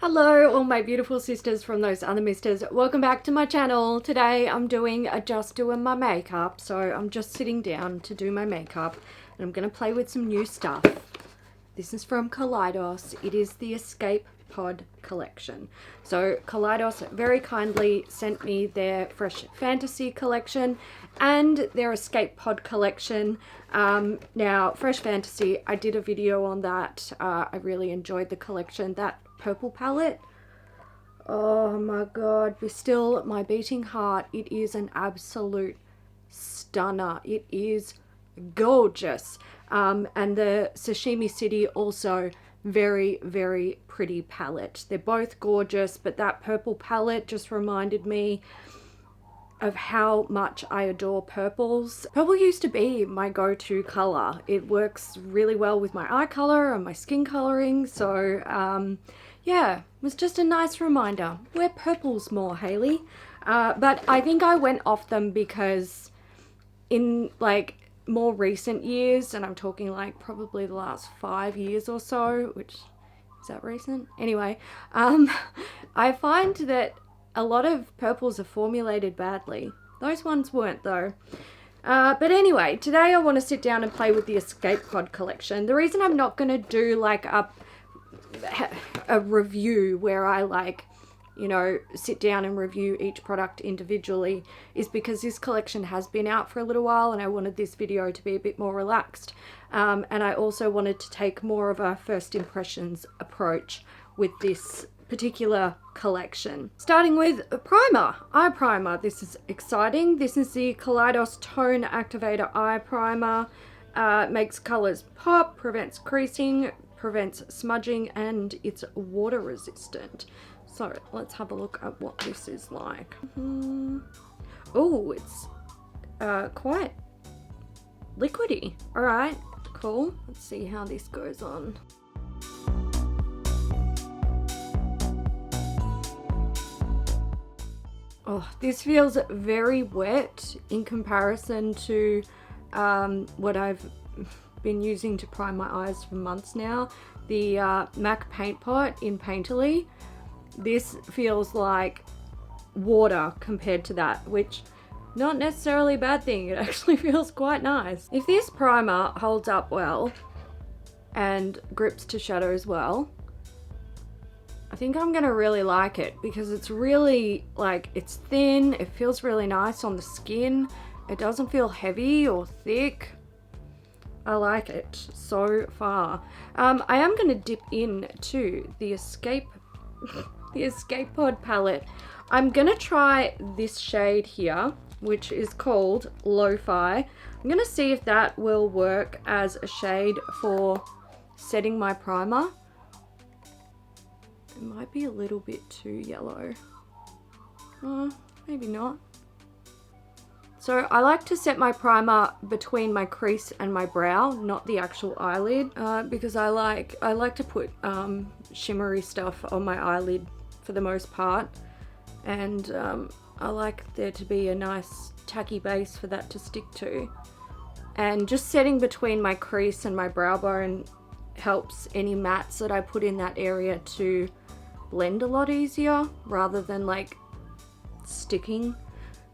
Hello all my beautiful sisters from those other misters. Welcome back to my channel. Today I'm doing my makeup. So I'm just sitting down to do my makeup and I'm going to play with some new stuff. This is from Kaleidos. It is the Escape Pod collection. So Kaleidos very kindly sent me their Fresh Fantasy collection and their Escape Pod collection. Now Fresh Fantasy, I did a video on that. I really enjoyed the collection. That purple palette, oh my god, be still my beating heart. It is an absolute stunner. It is gorgeous. And the Sashimi City also very pretty palette. They're both gorgeous, but that purple palette just reminded me of how much I adore purples. Purple used to be my go-to color. It works really well with my eye color and my skin coloring, so yeah, it was just a nice reminder. Wear purples more, Hailey. But I think I went off them because in like more recent years, and I'm talking like probably the last 5 years or so, which is that recent? Anyway, I find that a lot of purples are formulated badly. Those ones weren't though. But anyway, today I want to sit down and play with the Escape Pod collection. The reason I'm not going to do like a review where I like, you know, sit down and review each product individually is because this collection has been out for a little while and I wanted this video to be a bit more relaxed. And I also wanted to take more of a first impressions approach with this particular collection. Starting with a primer, eye primer. This is exciting. This is the Kaleidos Tone Activator Eye Primer. Makes colors pop, prevents creasing, prevents smudging, and it's water resistant. So let's have a look at what this is like. Oh, it's quite liquidy. All right, cool. Let's see how this goes on. Oh, this feels very wet in comparison to what I've been using to prime my eyes for months now. The MAC Paint Pot in Painterly. This feels like water compared to that, which not necessarily a bad thing. It actually feels quite nice. If this primer holds up well and grips to shadows well, I think I'm gonna really like it because it's really like, it's thin, it feels really nice on the skin, it doesn't feel heavy or thick. I like it so far. I am gonna dip into the Escape Pod palette. I'm gonna try this shade here, which is called Lofi. I'm gonna see if that will work as a shade for setting my primer. It might be a little bit too yellow. Maybe not. So I like to set my primer between my crease and my brow, not the actual eyelid, because I like to put shimmery stuff on my eyelid for the most part, and I like there to be a nice tacky base for that to stick to. And just setting between my crease and my brow bone helps any mattes that I put in that area to blend a lot easier rather than like sticking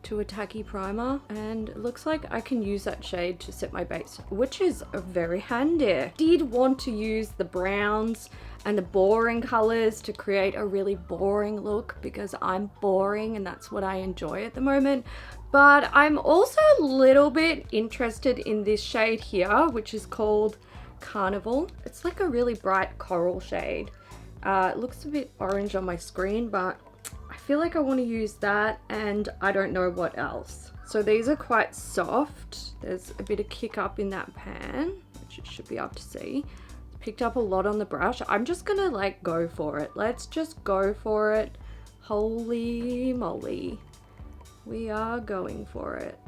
to a tacky primer. And it looks like I can use that shade to set my base, which is very handy. Did want to use the browns and the boring colors to create a really boring look because I'm boring and that's what I enjoy at the moment. But I'm also a little bit interested in this shade here, which is called Carnival. It's like a really bright coral shade. It looks a bit orange on my screen, but I feel like I want to use that and I don't know what else. So these are quite soft. There's a bit of kick up in that pan, which you should be able to see. Picked up a lot on the brush. I'm just gonna like go for it. Let's just go for it. Holy moly. We are going for it.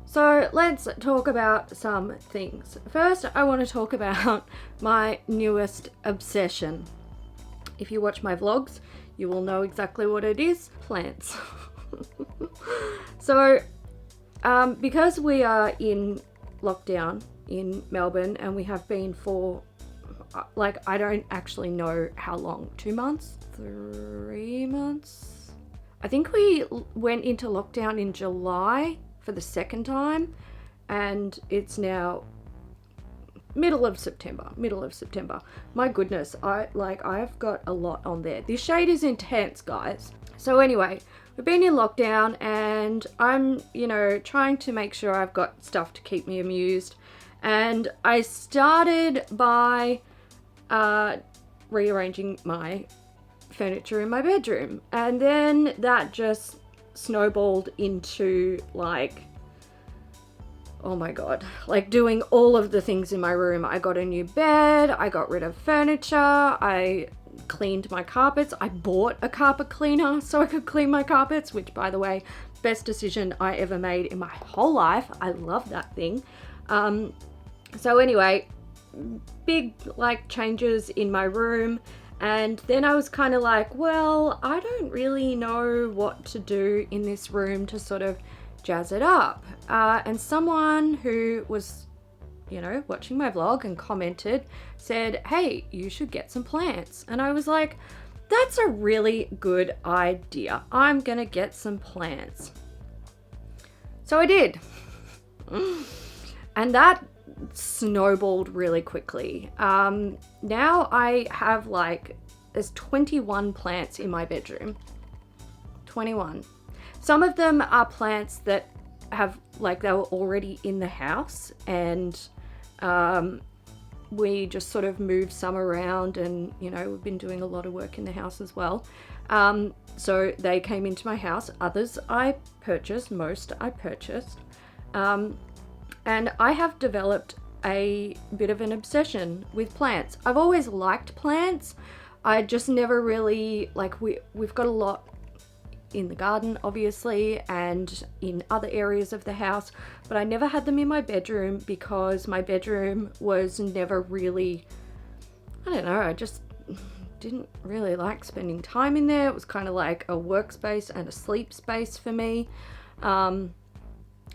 So let's talk about some things. First, I want to talk about my newest obsession. If you watch my vlogs, you will know exactly what it is. Plants. So because we are in lockdown in Melbourne, and we have been for like, I don't actually know how long. 2 months? 3 months? I think we went into lockdown in July for the second time, and it's now middle of September. My goodness, I've got a lot on there. This shade is intense, guys. So anyway, we've been in lockdown, and I'm, you know, trying to make sure I've got stuff to keep me amused. And I started by rearranging my furniture in my bedroom, and then that just snowballed into, like, oh my god, like doing all of the things in my room. I got a new bed, I got rid of furniture, I cleaned my carpets, I bought a carpet cleaner so I could clean my carpets, which, by the way, best decision I ever made in my whole life. I love that thing. So anyway, big like changes in my room, and then I was kind of like, well, I don't really know what to do in this room to sort of jazz it up. And someone who was, you know, watching my vlog and commented said, hey, you should get some plants. And I was like, that's a really good idea. I'm gonna get some plants. So I did. And that snowballed really quickly. Now I have like, there's 21 plants in my bedroom. 21. Some of them are plants that have, like, they were already in the house, and we just sort of moved some around, and, you know, we've been doing a lot of work in the house as well. So they came into my house. Others I purchased, most I purchased. And I have developed a bit of an obsession with plants. I've always liked plants. I just never really, like, we've got a lot in the garden, obviously, and in other areas of the house, but I never had them in my bedroom because my bedroom was never really, I don't know, I just didn't really like spending time in there. It was kind of like a workspace and a sleep space for me.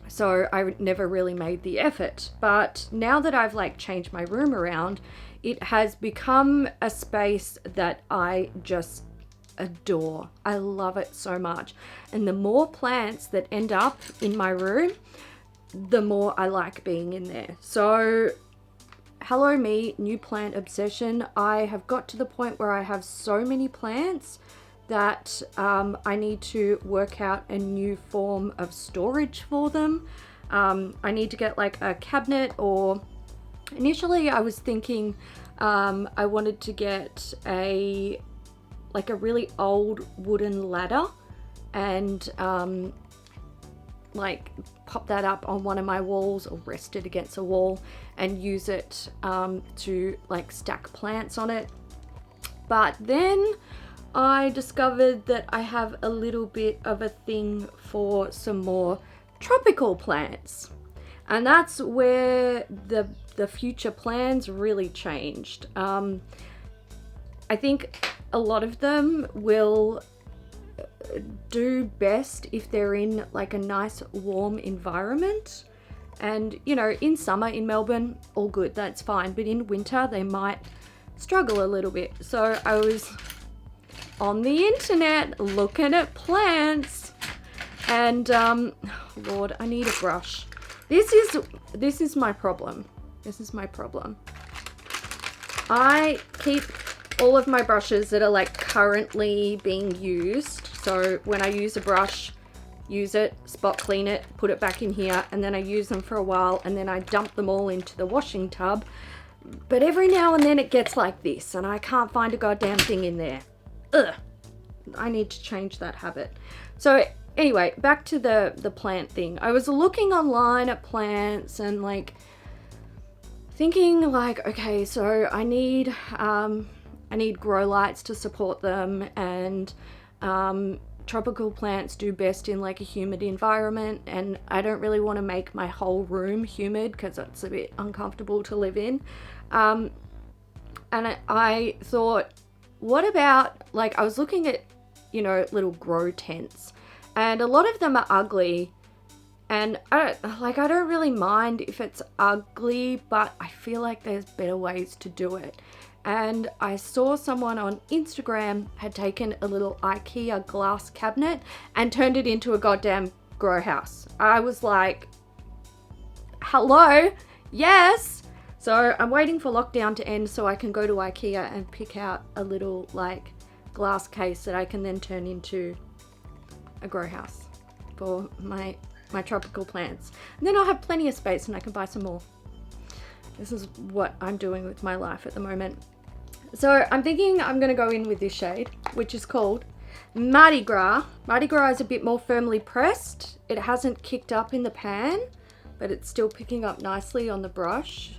So I never really made the effort. But now that I've like changed my room around, it has become a space that I just adore. I love it so much. And the more plants that end up in my room, the more I like being in there. So hello me, new plant obsession. I have got to the point where I have so many plants that I need to work out a new form of storage for them. I need to get like a cabinet, or initially I was thinking I wanted to get a really old wooden ladder and like pop that up on one of my walls or rest it against a wall and use it to like stack plants on it. But then I discovered that I have a little bit of a thing for some more tropical plants, and that's where the future plans really changed. I think a lot of them will do best if they're in like a nice warm environment, and you know, in summer in Melbourne, all good, that's fine, but in winter they might struggle a little bit. So I was on the internet looking at plants, and Lord, I need a brush. This is my problem. I keep all of my brushes that are like currently being used. So when I use a brush, use it, spot clean it, put it back in here, and then I use them for a while, and then I dump them all into the washing tub. But every now and then it gets like this, and I can't find a goddamn thing in there. Ugh. I need to change that habit. So anyway, back to the plant thing. I was looking online at plants and like thinking like, okay, so I need grow lights to support them, and tropical plants do best in like a humid environment, and I don't really want to make my whole room humid because it's a bit uncomfortable to live in. And I thought, what about, like, I was looking at, you know, little grow tents, and a lot of them are ugly, And I don't really mind if it's ugly, but I feel like there's better ways to do it. And I saw someone on Instagram had taken a little IKEA glass cabinet and turned it into a goddamn grow house. I was like, hello? Yes. So I'm waiting for lockdown to end so I can go to IKEA and pick out a little like glass case that I can then turn into a grow house for my tropical plants. And then I'll have plenty of space and I can buy some more. This is what I'm doing with my life at the moment. So I'm thinking I'm going to go in with this shade, which is called Mardi Gras. Mardi Gras is a bit more firmly pressed. It hasn't kicked up in the pan, but it's still picking up nicely on the brush.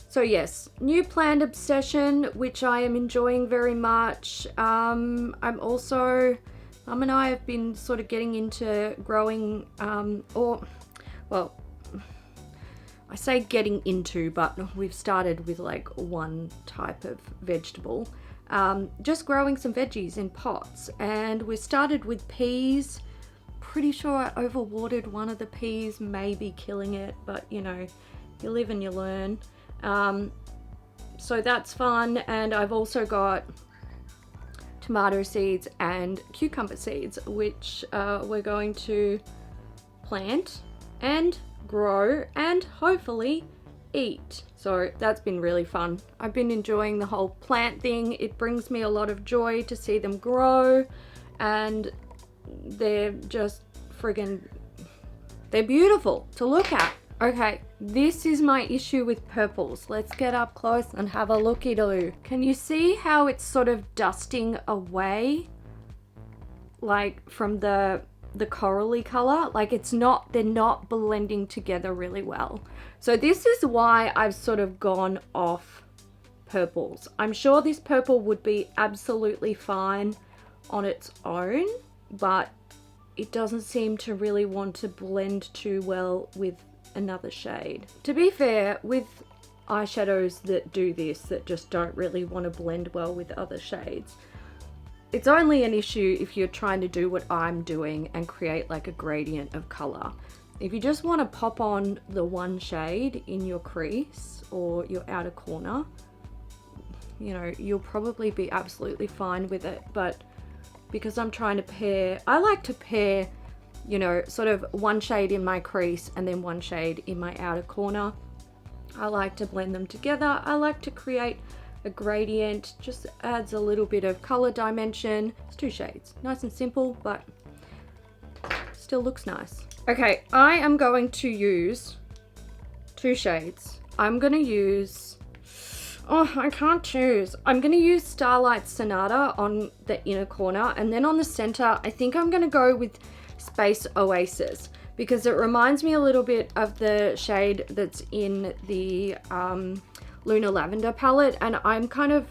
So yes, new plant obsession, which I am enjoying very much. Mum and I have been sort of getting into growing, well, I say getting into, but we've started with like one type of vegetable. Just growing some veggies in pots, and we started with peas. Pretty sure I overwatered one of the peas, maybe killing it, but you know, you live and you learn. So that's fun. And I've also got tomato seeds and cucumber seeds, which we're going to plant and grow and hopefully eat. So that's been really fun. I've been enjoying the whole plant thing. It brings me a lot of joy to see them grow, and they're just friggin', they're beautiful to look at. Okay, this is my issue with purples. Let's get up close and have a looky-doo. Can you see how it's sort of dusting away, like from the corally color? Like they're not blending together really well. So this is why I've sort of gone off purples. I'm sure this purple would be absolutely fine on its own, but it doesn't seem to really want to blend too well with another shade. To be fair, with eyeshadows that do this, that just don't really want to blend well with other shades, it's only an issue if you're trying to do what I'm doing and create like a gradient of color. If you just want to pop on the one shade in your crease or your outer corner, you know, you'll probably be absolutely fine with it. But because I'm trying to pair, I like to pair, you know, sort of one shade in my crease and then one shade in my outer corner. I like to blend them together. I like to create a gradient, just adds a little bit of color dimension. It's 2 shades, nice and simple, but still looks nice. Okay, I am going to use 2 shades. I'm gonna use, oh, I can't choose. I'm gonna use Starlight Sonata on the inner corner, and then on the center, I think I'm gonna go with Space Oasis, because it reminds me a little bit of the shade that's in the Lunar Lavender palette, and I'm kind of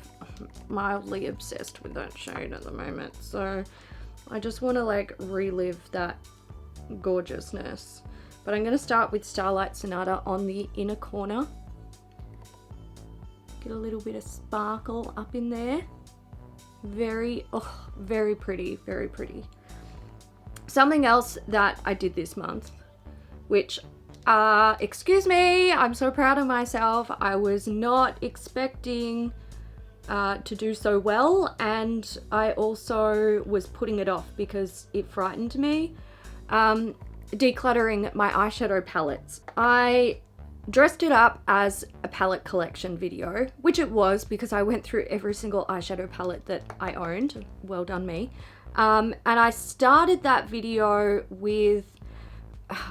mildly obsessed with that shade at the moment, so I just want to like relive that gorgeousness. But I'm going to start with Starlight Sonata on the inner corner. Get a little bit of sparkle up in there. Very pretty, very pretty. Something else that I did this month, which excuse me, I'm so proud of myself. I was not expecting to do so well, and I also was putting it off because it frightened me. Decluttering my eyeshadow palettes. I dressed it up as a palette collection video, which it was because I went through every single eyeshadow palette that I owned. Well done me. And I started that video with,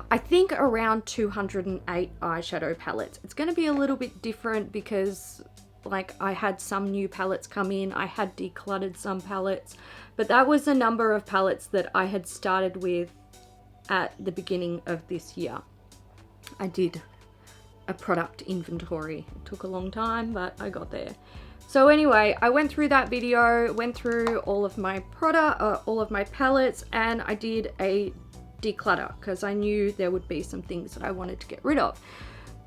I think, around 208 eyeshadow palettes. It's going to be a little bit different because like I had some new palettes come in, I had decluttered some palettes, but that was the number of palettes that I had started with at the beginning of this year. I did a product inventory. It took a long time, but I got there. So anyway, I went through that video, went through all of my all of my palettes, and I did a declutter because I knew there would be some things that I wanted to get rid of.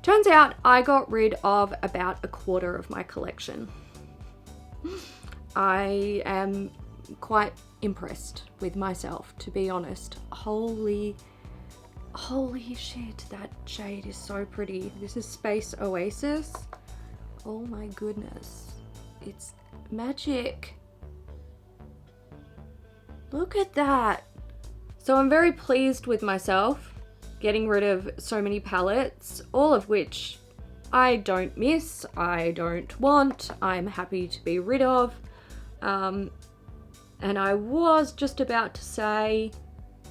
Turns out I got rid of about a quarter of my collection. I am quite impressed with myself, to be honest. Holy shit, that shade is so pretty. This is Space Oasis. Oh my goodness, it's magic. Look at that. So I'm very pleased with myself, getting rid of so many palettes, all of which I don't miss, I don't want, I'm happy to be rid of. And I was just about to say,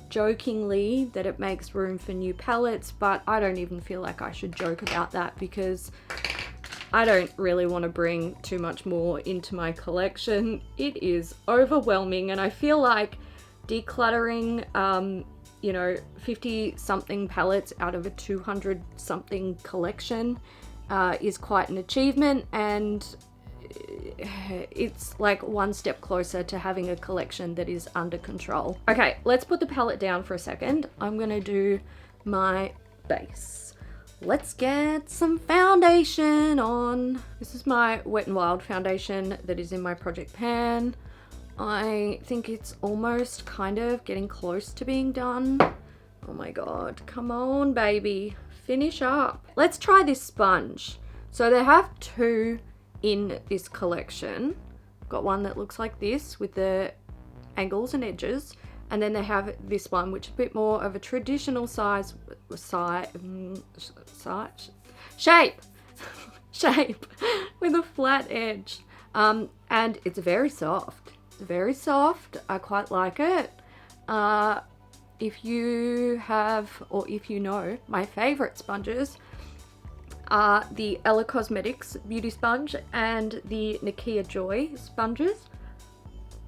jokingly, that it makes room for new palettes, but I don't even feel like I should joke about that because I don't really want to bring too much more into my collection. It is overwhelming, and I feel like decluttering, 50 something palettes out of a 200 something collection is quite an achievement, and it's like one step closer to having a collection that is under control. Okay, let's put the palette down for a second. I'm gonna do my base. Let's get some foundation on. This is my Wet n Wild foundation that is in my project pan. I think it's almost kind of getting close to being done. Oh my god, come on baby, finish up. Let's try this sponge. So they have two in this collection. Got one that looks like this with the angles and edges, and then they have this one which is a bit more of a traditional shape with a flat edge, and it's very soft. It's very soft. I quite like it. If you have, or if you know, my favorite sponges are the Ella Cosmetics beauty sponge and the Nakia Joy sponges.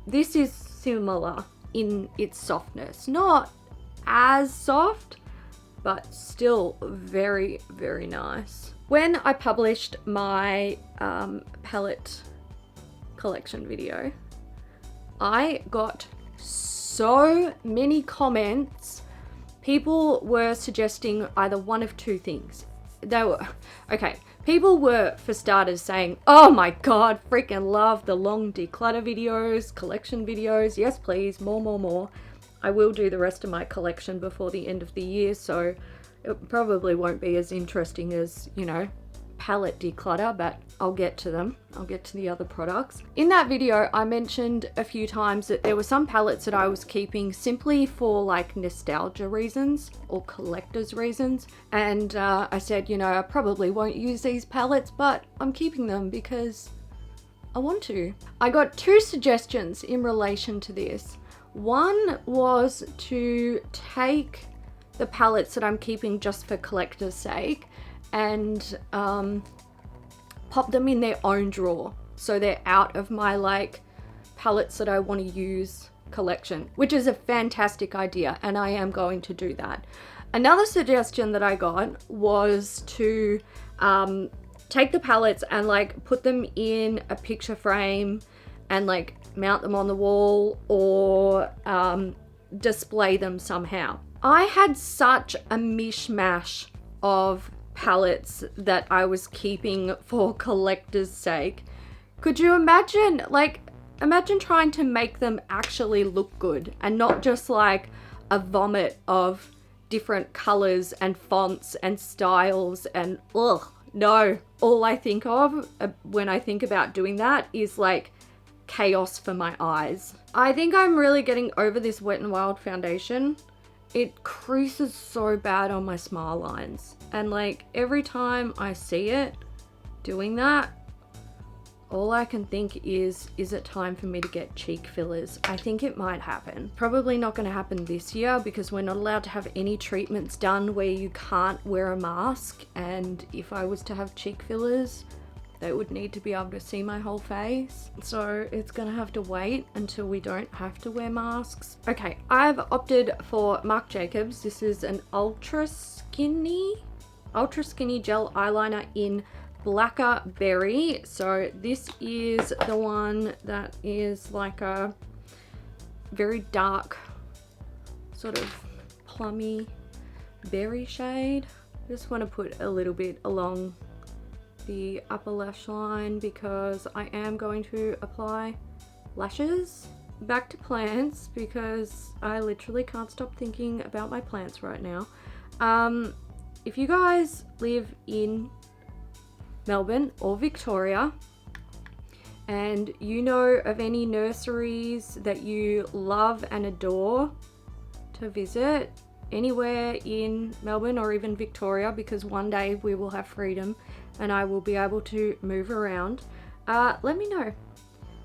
This is similar in its softness, not as soft, but still very, very nice. When I published my palette collection video, I got so many comments. People were suggesting either one of two things. People were, for starters, saying, oh my god, freaking love the long declutter videos, collection videos, yes please, more. I will do the rest of my collection before the end of the year, so it probably won't be as interesting as, palette declutter, but I'll get to them. I'll get to the other products. In that video, I mentioned a few times that there were some palettes that I was keeping simply for like nostalgia reasons or collector's reasons. And I said, I probably won't use these palettes, but I'm keeping them because I want to. I got two suggestions in relation to this. One was to take the palettes that I'm keeping just for collector's sake and pop them in their own drawer, so they're out of my like palettes that I want to use collection, which is a fantastic idea, and I am going to do that. Another suggestion that I got was to take the palettes and like put them in a picture frame and like mount them on the wall or display them somehow. I had such a mishmash of palettes that I was keeping for collector's sake. Could you imagine, imagine trying to make them actually look good and not just like a vomit of different colors and fonts and styles and no. All I think of when I think about doing that is like chaos for my eyes. I think I'm really getting over this Wet n Wild foundation. It creases so bad on my smile lines, and like every time I see it doing that, all I can think is it time for me to get cheek fillers? I think it might happen. Probably not going to happen this year because we're not allowed to have any treatments done where you can't wear a mask, and if I was to have cheek fillers, they would need to be able to see my whole face. So it's gonna have to wait until we don't have to wear masks. Okay, I've opted for Marc Jacobs. This is an ultra skinny gel eyeliner in Blacquer Berry. So this is the one that is like a very dark sort of plummy berry shade. Just want to put a little bit along the upper lash line because I am going to apply lashes. back to plants because I literally can't stop thinking about my plants right now. If you guys live in Melbourne or Victoria and you know of any nurseries that you love and adore to visit anywhere in Melbourne or even Victoria, because one day we will have freedom and I will be able to move around, let me know.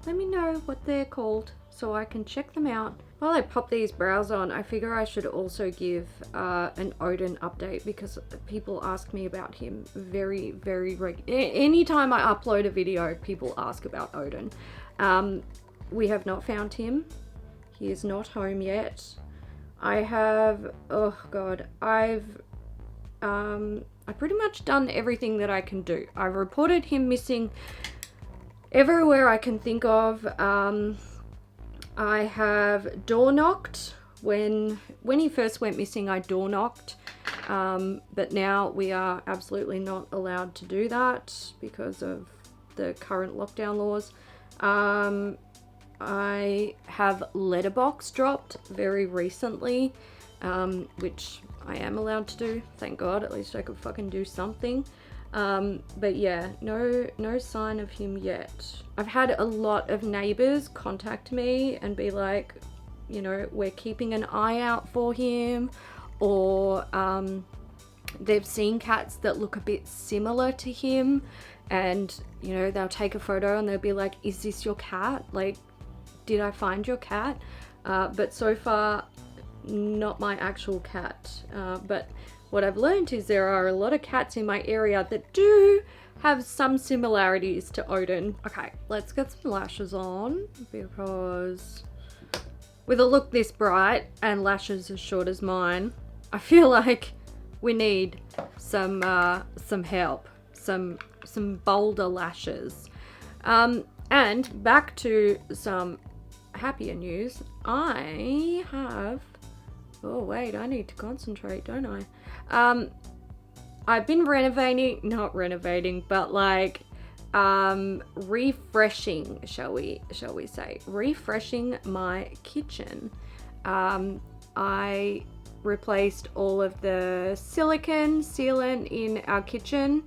Let me know what they're called so I can check them out. While I pop these brows on, I figure I should also give an Odin update because people ask me about him very, very regularly. Anytime I upload a video, people ask about Odin. We have not found him. He is not home yet. I've pretty much done everything that I can do. I've reported him missing everywhere I can think of. I have door knocked. When he first went missing, I door knocked. But now we are absolutely not allowed to do that because of the current lockdown laws. I have letterbox dropped very recently, which I am allowed to do. Thank God, at least I could fucking do something. But yeah, no sign of him yet. I've had a lot of neighbors contact me and be like, you know, we're keeping an eye out for him, or they've seen cats that look a bit similar to him, and you know, they'll take a photo and they'll be like, is this your cat? Like, did I find your cat? But so far, not my actual cat. But what I've learned is there are a lot of cats in my area that do have some similarities to Odin. Okay, let's get some lashes on, because with a look this bright and lashes as short as mine, I feel like we need some help, some bolder lashes. And back to some happier news. I have, oh wait, I need to concentrate, don't I? I've been not renovating, but like refreshing, shall we say, refreshing my kitchen. I replaced all of the silicone sealant in our kitchen,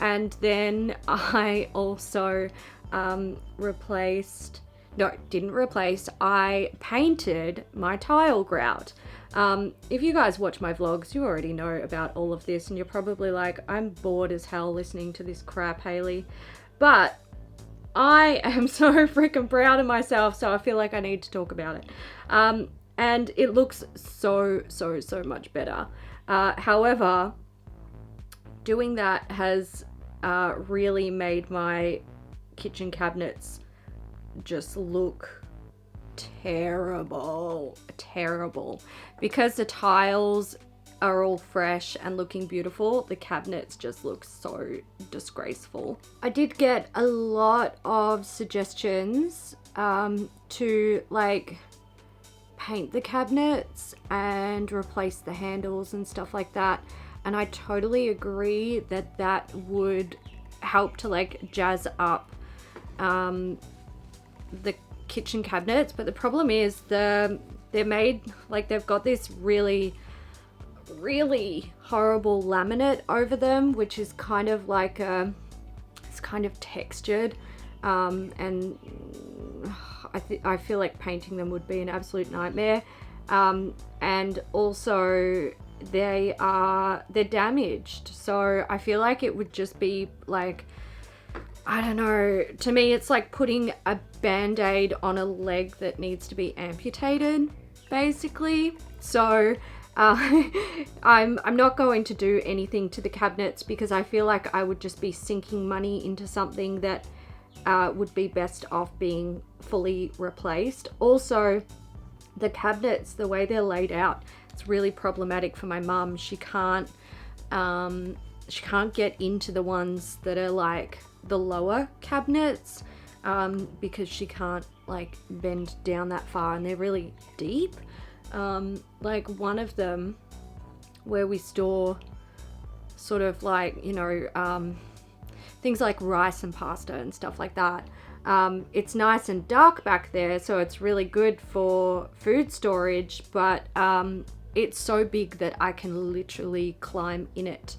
and then I also I painted my tile grout. If you guys watch my vlogs, you already know about all of this, and you're probably like, I'm bored as hell listening to this crap, Hailey. But I am so freaking proud of myself, so I feel like I need to talk about it. And it looks so much better. However, doing that has really made my kitchen cabinets just look terrible, because the tiles are all fresh and looking beautiful. The cabinets just look so disgraceful. I did get a lot of suggestions to like paint the cabinets and replace the handles and stuff like that, and I totally agree that that would help to like jazz up the kitchen cabinets. But the problem is they're made like they've got this really horrible laminate over them, which is kind of like it's kind of textured, and I feel like painting them would be an absolute nightmare. And also they're damaged, so I feel like it would just be like, I don't know, to me it's like putting a band-aid on a leg that needs to be amputated, basically. So I'm not going to do anything to the cabinets because I feel like I would just be sinking money into something that would be best off being fully replaced. Also, the cabinets, the way they're laid out, it's really problematic for my mum. She can't get into the ones that are like the lower cabinets because she can't like bend down that far, and they're really deep. Like one of them where we store sort of like, you know, things like rice and pasta and stuff like that, It's nice and dark back there, so it's really good for food storage, but it's so big that I can literally climb in it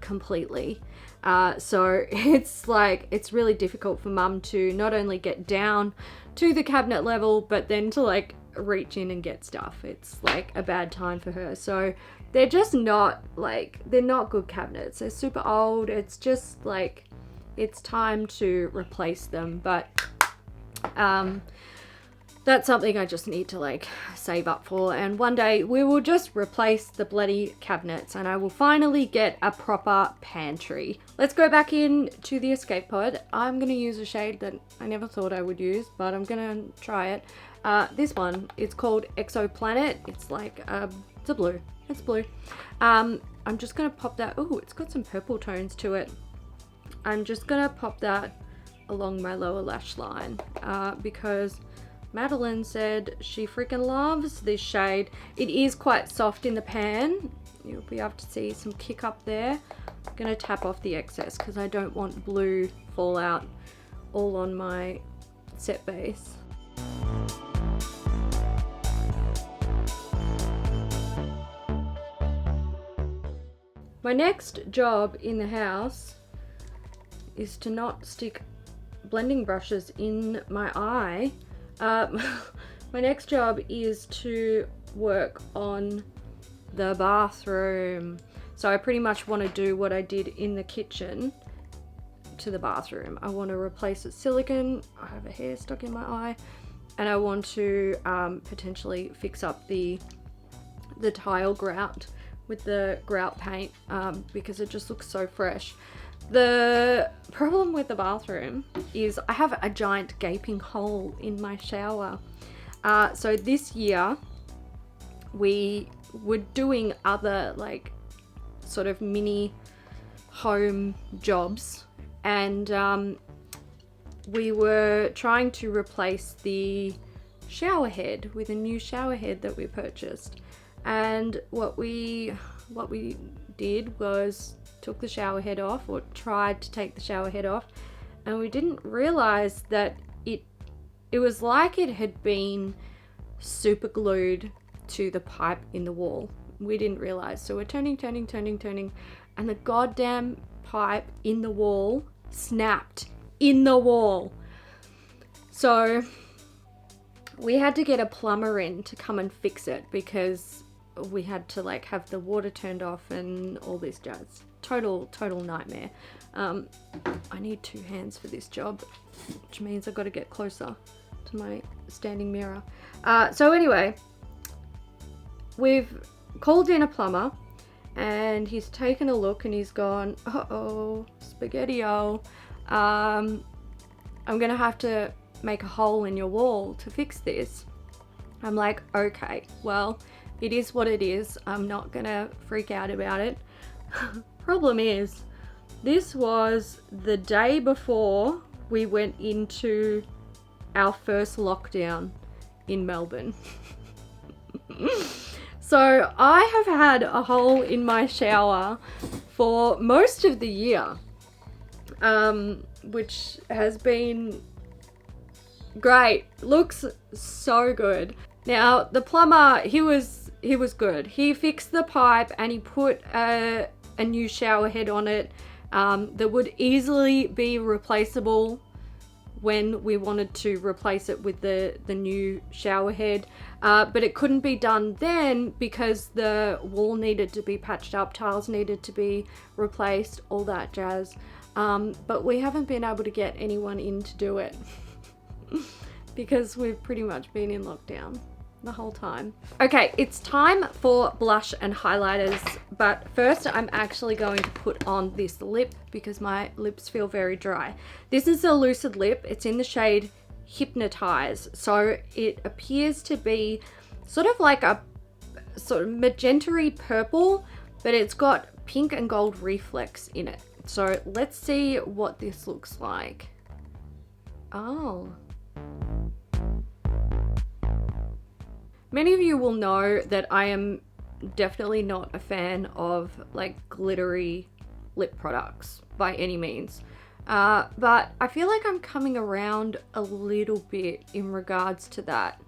completely. So it's like, it's really difficult for mum to not only get down to the cabinet level, but then to like reach in and get stuff. It's like a bad time for her. So they're just not like, they're not good cabinets. They're super old. It's just like, it's time to replace them. But that's something I just need to like save up for, and one day we will just replace the bloody cabinets and I will finally get a proper pantry. Let's go back in to the Escape Pod. I'm gonna use a shade that I never thought I would use, but I'm gonna try it. This one, it's called Exoplanet. It's like it's a blue. It's blue. I'm just gonna pop that. Oh, it's got some purple tones to it. I'm just gonna pop that along my lower lash line because Madeline said she freaking loves this shade. It is quite soft in the pan. You'll be able to see some kick up there. I'm gonna tap off the excess because I don't want blue fallout all on my set base. My next job in the house is to not stick blending brushes in my eye. My next job is to work on the bathroom. So I pretty much want to do what I did in the kitchen to the bathroom. I want to replace the silicone. I have a hair stuck in my eye, and I want to potentially fix up the tile grout with the grout paint because it just looks so fresh. The problem with the bathroom is I have a giant gaping hole in my shower. So this year we were doing other like sort of mini home jobs, and we were trying to replace the shower head with a new shower head that we purchased. And what we did was took the shower head off, or tried to take the shower head off, and we didn't realize that it was like it had been super glued to the pipe in the wall. We didn't realize. So we're turning, and the goddamn pipe in the wall snapped in the wall. So we had to get a plumber in to come and fix it because we had to like have the water turned off and all this jazz. Total nightmare. I need 2 hands for this job, which means I've got to get closer to my standing mirror. So anyway, we've called in a plumber, and he's taken a look and he's gone, uh-oh, spaghetti-o. I'm gonna have to make a hole in your wall to fix this. I'm like, okay, well, it is what it is. I'm not gonna freak out about it. Problem is, this was the day before we went into our first lockdown in Melbourne. So I have had a hole in my shower for most of the year, which has been great. Looks so good. Now the plumber, he was good. He fixed the pipe and he put a new shower head on it that would easily be replaceable when we wanted to replace it with the new shower head, but it couldn't be done then because the wall needed to be patched up, tiles needed to be replaced, all that jazz. But we haven't been able to get anyone in to do it because we've pretty much been in lockdown the whole time. Okay, it's time for blush and highlighters, but first I'm actually going to put on this lip because my lips feel very dry. This is a Lucid lip. It's in the shade Hypnotize. So it appears to be sort of like a sort of magenta-y purple, but it's got pink and gold reflex in it. So let's see what this looks like. Oh. Many of you will know that I am definitely not a fan of like glittery lip products by any means. But I feel like I'm coming around a little bit in regards to that.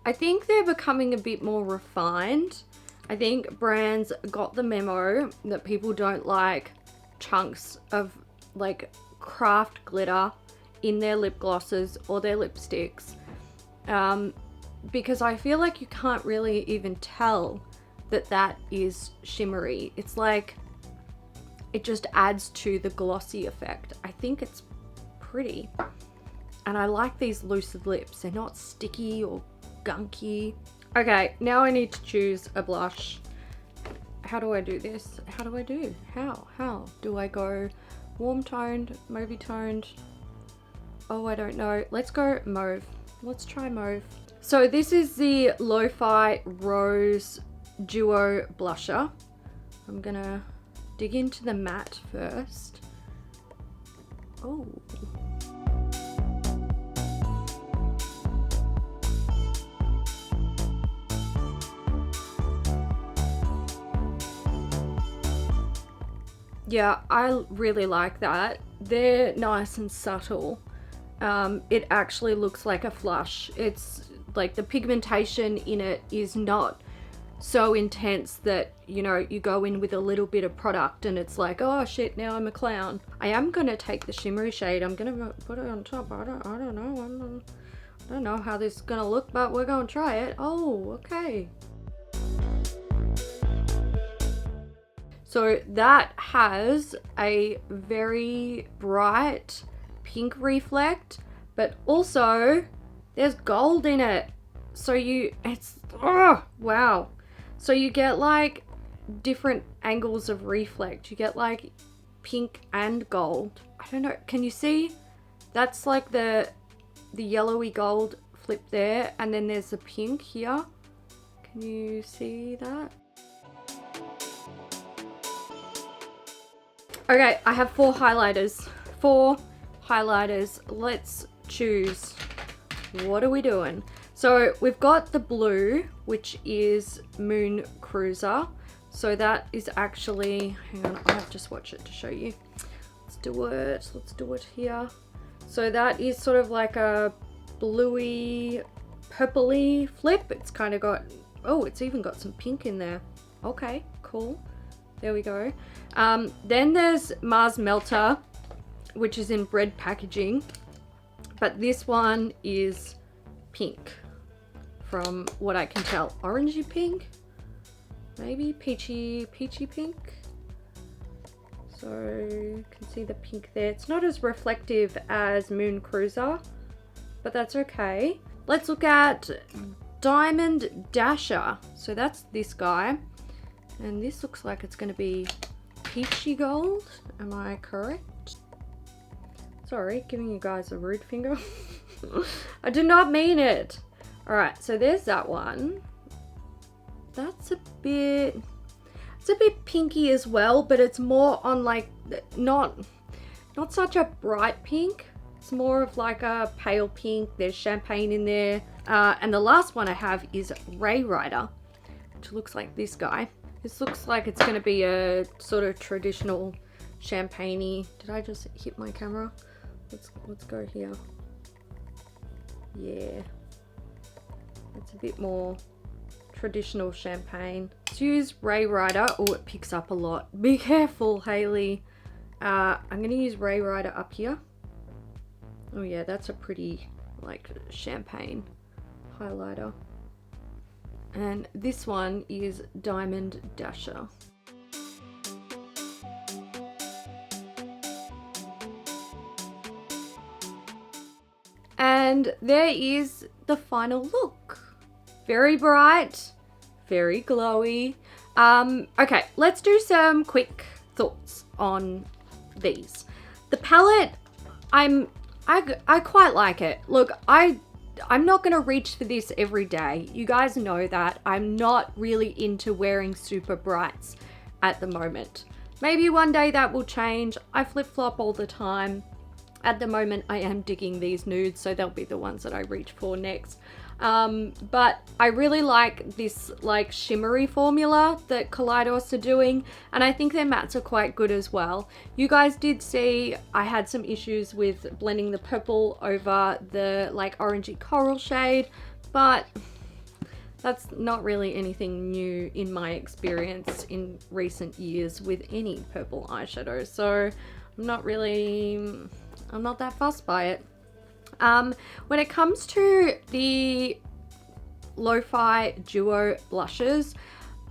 I think they're becoming a bit more refined. I think brands got the memo that people don't like chunks of like craft glitter in their lip glosses or their lipsticks. Because I feel like you can't really even tell that that is shimmery. It's like, it just adds to the glossy effect. I think it's pretty. And I like these Lucid lips. They're not sticky or gunky. Okay, now I need to choose a blush. How do I do this? How do I do? How? Do I go warm toned, mauvey toned? Oh, I don't know. Let's go mauve. Let's try mauve. So this is the Lofi Rose Duo Blusher. I'm gonna dig into the matte first. Oh. Yeah, I really like that. They're nice and subtle. It actually looks like a flush. It's like the pigmentation in it is not so intense that, you know, you go in with a little bit of product and it's like, oh shit, now I'm a clown. I am gonna take the shimmery shade. I'm gonna put it on top. I don't know. I don't know how this is gonna look, but we're gonna try it. Oh, okay. So that has a very bright pink reflect, but also there's gold in it. So oh, wow. So you get like different angles of reflect. You get like pink and gold. I don't know, can you see? That's like the yellowy gold flip there, and then there's the pink here. Can you see that? Okay, I have 4 highlighters. 4 highlighters. Let's choose. What are we doing? So we've got the blue, which is Moon Cruiser. So that is actually, hang on, I have to swatch it to show you. Let's do it. Let's do it here. So that is sort of like a bluey, purpley flip. It's kind of got, oh, it's even got some pink in there. Okay, cool. There we go. Then there's Mars Melter, which is in bread packaging. But this one is pink, from what I can tell. Orangey pink? Maybe peachy pink? So you can see the pink there. It's not as reflective as Moon Cruiser, but that's okay. Let's look at Diamond Dasher. So that's this guy. And this looks like it's going to be peachy gold. Am I correct? Sorry, giving you guys a rude finger. I did not mean it. Alright, so there's that one. That's a bit... It's a bit pinky as well, but it's more on like... Not such a bright pink. It's more of like a pale pink. There's champagne in there. And the last one I have is Ray Rider, which looks like this guy. This looks like it's going to be a sort of traditional champagne-y. Did I just hit my camera? Let's go here. Yeah. It's a bit more traditional champagne. Let's use Ray Rider. Oh, it picks up a lot. Be careful, Hailey. I'm going to use Ray Rider up here. Oh yeah, that's a pretty like champagne highlighter. And this one is Diamond Dasher. And there is the final look. Very bright, very glowy. Okay, let's do some quick thoughts on these. The palette, I quite like it. Look, I'm not going to reach for this every day. You guys know that. I'm not really into wearing super brights at the moment. Maybe one day that will change. I flip-flop all the time. At the moment, I am digging these nudes, so they'll be the ones that I reach for next. But I really like this like shimmery formula that Kaleidos are doing, and I think their mattes are quite good as well. You guys did see I had some issues with blending the purple over the like orangey coral shade, but that's not really anything new in my experience in recent years with any purple eyeshadow, so I'm not that fussed by it. When it comes to the Lofi Duo blushes,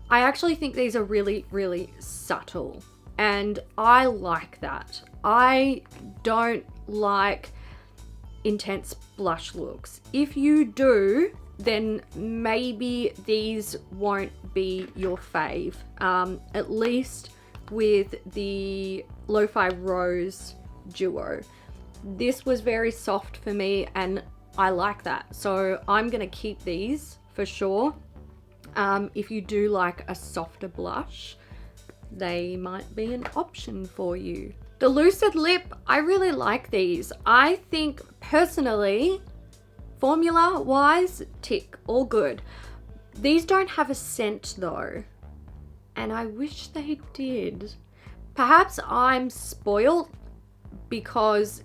I actually think these are really, really subtle, and I like that. I don't like intense blush looks. If you do, then maybe these won't be your fave, at least with the Lofi Rose Duo. This was very soft for me and I like that, so I'm gonna keep these for sure. If you do like a softer blush, they might be an option for you. The Lucid lip, I really like these. I think personally, formula wise, tick, all good. These don't have a scent though, and I wish they did. Perhaps I'm spoiled because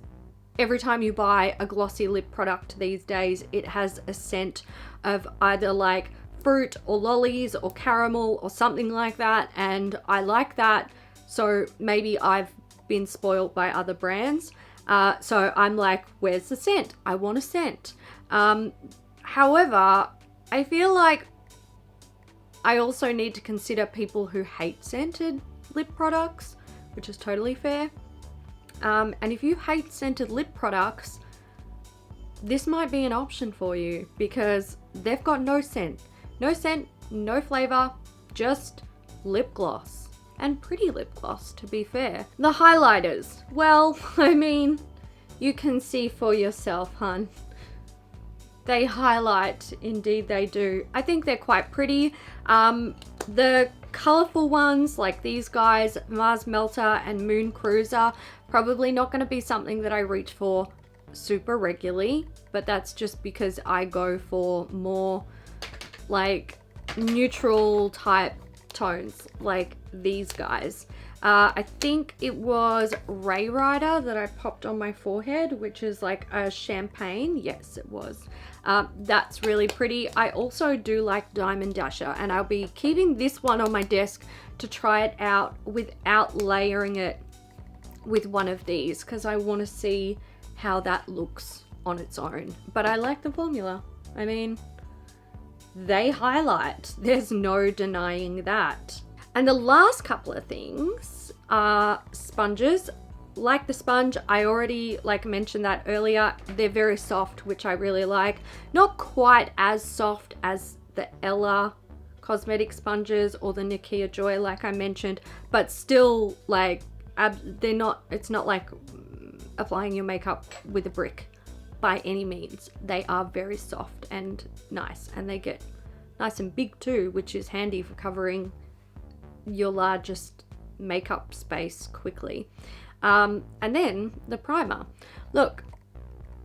every time you buy a glossy lip product these days, it has a scent of either like fruit or lollies or caramel or something like that, and I like that, so maybe I've been spoiled by other brands. So I'm like, where's the scent? I want a scent. However, I feel like I also need to consider people who hate scented lip products, which is totally fair. And if you hate scented lip products, this might be an option for you because they've got no scent. No scent, no flavor, just lip gloss. And pretty lip gloss, to be fair. The highlighters. Well, I mean, you can see for yourself, hun. They highlight, indeed they do. I think they're quite pretty. The colorful ones like these guys, Mars Melter and Moon Cruiser, probably not going to be something that I reach for super regularly, but that's just because I go for more like neutral type tones like these guys. I think it was Ray Rider that I popped on my forehead, which is like a champagne. Yes, it was. That's really pretty. I also do like Diamond Dasher, and I'll be keeping this one on my desk to try it out without layering it with one of these because I want to see how that looks on its own. But I like the formula. I mean, they highlight. There's no denying that. And the last couple of things are sponges. Like the sponge, I already mentioned that earlier. They're very soft, which I really like. Not quite as soft as the Ella cosmetic sponges or the Nakia Joy like I mentioned, but still they're not, it's not like applying your makeup with a brick by any means. They are very soft and nice, and they get nice and big too, which is handy for covering your largest makeup space quickly. And then the primer. Look,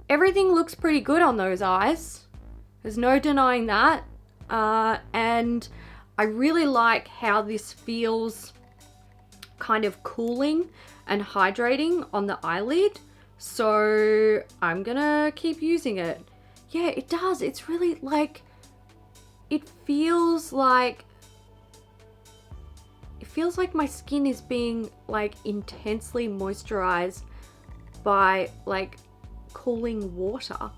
everything looks pretty good on those eyes. There's no denying that. And I really like how this feels kind of cooling and hydrating on the eyelid. So I'm gonna keep using it. Yeah, it does. It's really it feels like my skin is being intensely moisturized by cooling water.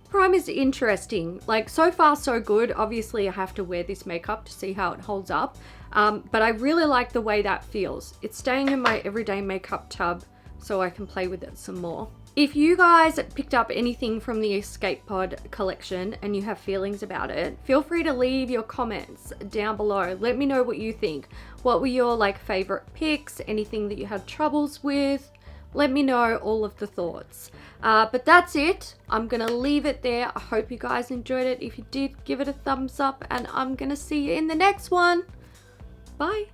Primer is interesting. So far so good. Obviously I have to wear this makeup to see how it holds up, but I really like the way that feels. It's staying in my everyday makeup tub so I can play with it some more. If you guys picked up anything from the Escape Pod collection and you have feelings about it, feel free to leave your comments down below. Let me know what you think. What were your favorite picks? Anything that you had troubles with? Let me know all of the thoughts. But that's it. I'm gonna leave it there. I hope you guys enjoyed it. If you did, give it a thumbs up, and I'm gonna see you in the next one. Bye.